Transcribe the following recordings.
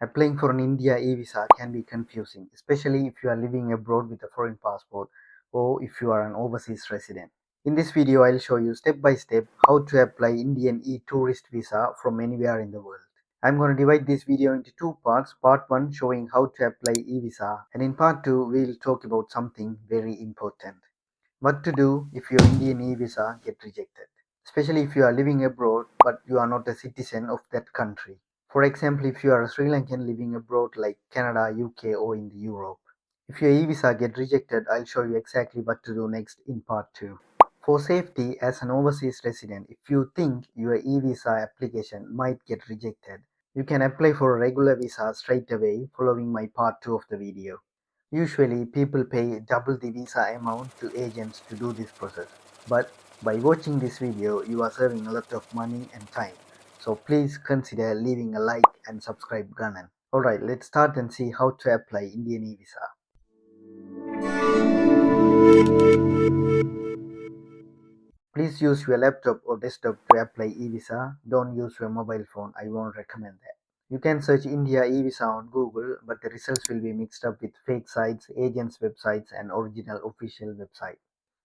Applying for an India e-visa can be confusing, especially if you are living abroad with a foreign passport or if you are an overseas resident. In this video, I'll show you step by step how to apply Indian e-tourist visa from anywhere in the world. I'm going to divide this video into two parts. Part 1 showing how to apply e-visa, and in part 2 we'll talk about something very important. What to do if your Indian e-visa get rejected, especially if you are living abroad but you are not a citizen of that country. For example, if you are a Sri Lankan living abroad like Canada, UK or in the Europe. If your e-visa get rejected, I'll show you exactly what to do next in part 2. For safety as an overseas resident, if you think your e-visa application might get rejected, you can apply for a regular visa straight away following my part 2 of the video. Usually people pay double the visa amount to agents to do this process, but by watching this video you are saving a lot of money and time. So please consider leaving a like and subscribe button. Alright, let's start and see how to apply Indian e-visa. Please use your laptop or desktop to apply e-visa. Don't use your mobile phone. I won't recommend that. You can search India e-visa on Google, but the results will be mixed up with fake sites, agents' websites, and original official website.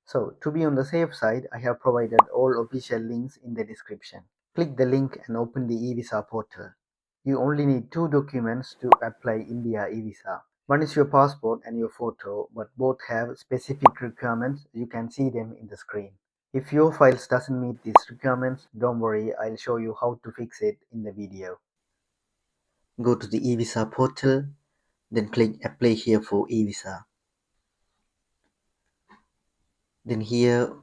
So, to be on the safe side, I have provided all official links in the description. Click the link and open the e-visa portal. You only need two documents to apply India e-visa. One is your passport and your photo, but both have specific requirements. You can see them in the screen. If your files doesn't meet these requirements, don't worry, I'll show you how to fix it in the video. Go to the e-visa portal, then click apply here for e-visa. Then here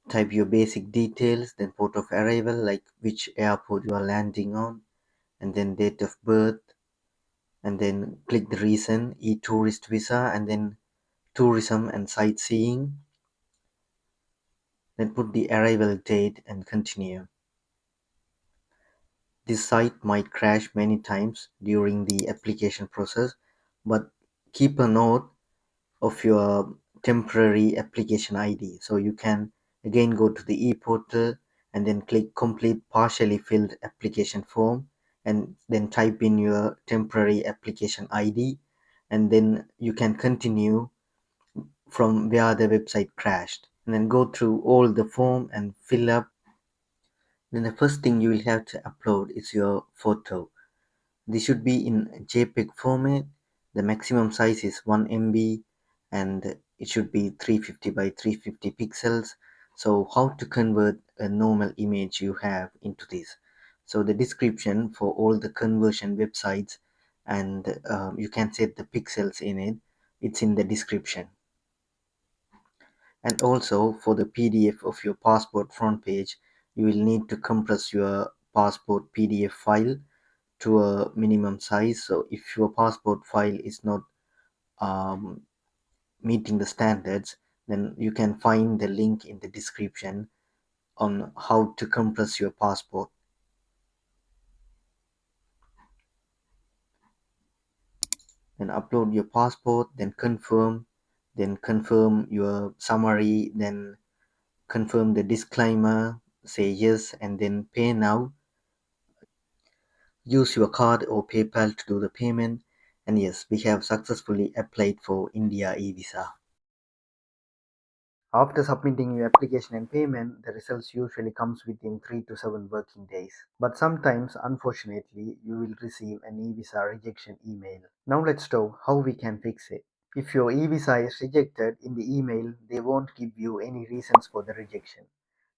type your basic details, then port of arrival like which airport you are landing on, and then date of birth, and then click the reason e-tourist visa, and then tourism and sightseeing. Then put the arrival date and continue. This site might crash many times during the application process, but keep a note of your temporary application ID. So you can again go to the e-portal and then click complete partially filled application form, and then type in your temporary application ID, and then you can continue from where the website crashed, and then go through all the form and fill up. Then the first thing you will have to upload is your photo. This should be in JPEG format. The maximum size is 1 MB and it should be 350 by 350 pixels. So how to convert a normal image you have into this? So the description for all the conversion websites, and you can set the pixels in it. It's in the description. And also for the PDF of your passport front page, you will need to compress your passport PDF file to a minimum size. So if your passport file is not um, meeting the standards, then you can find the link in the description on how to compress your passport. Then upload your passport, then confirm your summary, then confirm the disclaimer, say yes, and then pay now. Use your card or PayPal to do the payment. And yes, we have successfully applied for India e-visa. After submitting your application and payment, the results usually comes within 3 to 7 working days. But sometimes, unfortunately, you will receive an e-visa rejection email. Now let's talk how we can fix it. If your e-visa is rejected in the email, they won't give you any reasons for the rejection.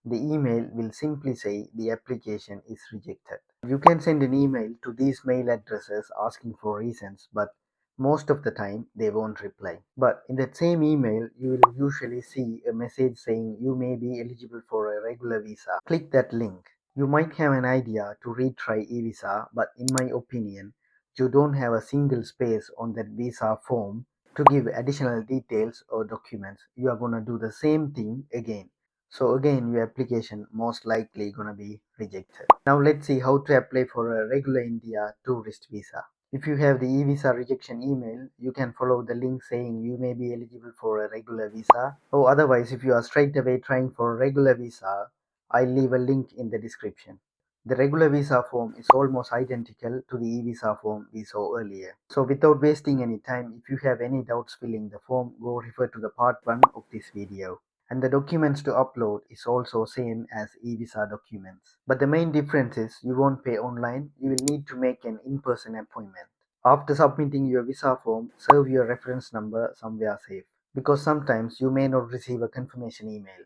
The email will simply say the application is rejected. You can send an email to these mail addresses asking for reasons, but most of the time they won't reply. But in that same email, you will usually see a message saying you may be eligible for a regular visa. Click that link. You might have an idea to retry e-visa, but in my opinion, you don't have a single space on that visa form to give additional details or documents. You are gonna do the same thing again. So again, your application most likely gonna be rejected. Now let's see how to apply for a regular India tourist visa. If you have the e-visa rejection email, you can follow the link saying you may be eligible for a regular visa. Or otherwise, if you are straight away trying for a regular visa, I'll leave a link in the description. The regular visa form is almost identical to the e-visa form we saw earlier. So without wasting any time, if you have any doubts filling the form, go refer to the part 1 of this video. And the documents to upload is also same as e-visa documents. But the main difference is you won't pay online, you will need to make an in-person appointment. After submitting your visa form, save your reference number somewhere safe, because sometimes you may not receive a confirmation email.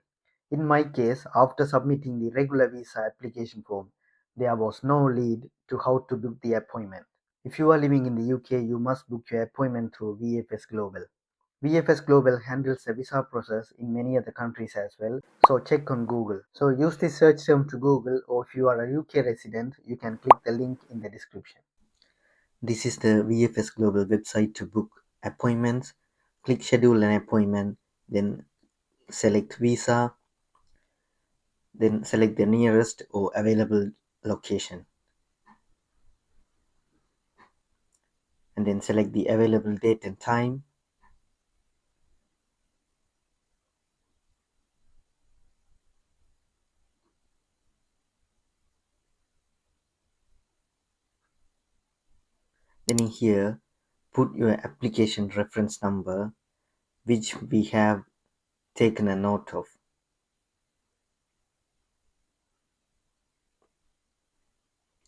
In my case, after submitting the regular visa application form, there was no lead to how to book the appointment. If you are living in the UK, you must book your appointment through VFS Global. VFS Global handles the visa process in many other countries as well, so check on Google. So use this search term to Google, or if you are a UK resident, you can click the link in the description. This is the VFS Global website to book appointments. Click schedule an appointment, then select visa, then select the nearest or available location, and then select the available date and time. Then in here, put your application reference number, which we have taken a note of.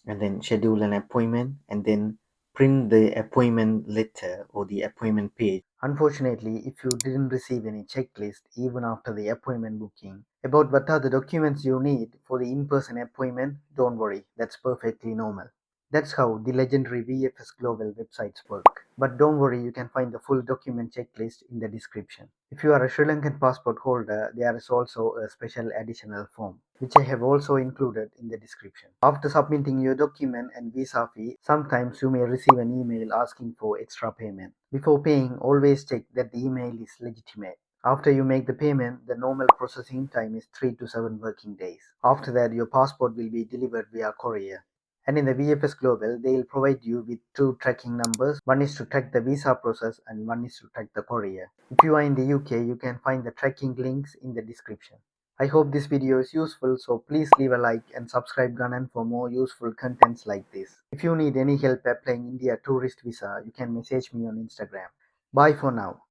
And then schedule an appointment, and then print the appointment letter or the appointment page. Unfortunately, if you didn't receive any checklist even after the appointment booking about what are the documents you need for the in-person appointment, don't worry, that's perfectly normal. That's how the legendary VFS Global websites work. But don't worry, you can find the full document checklist in the description. If you are a Sri Lankan passport holder, there is also a special additional form, which I have also included in the description. After submitting your document and visa fee, sometimes you may receive an email asking for extra payment. Before paying, always check that the email is legitimate. After you make the payment, the normal processing time is 3 to 7 working days. After that, your passport will be delivered via courier. And in the VFS Global, they'll provide you with two tracking numbers. One is to track the visa process and one is to track the courier. If you are in the UK, you can find the tracking links in the description. I hope this video is useful, so please leave a like and subscribe Ganan for more useful contents like this. If you need any help applying India tourist visa, you can message me on Instagram. Bye for now.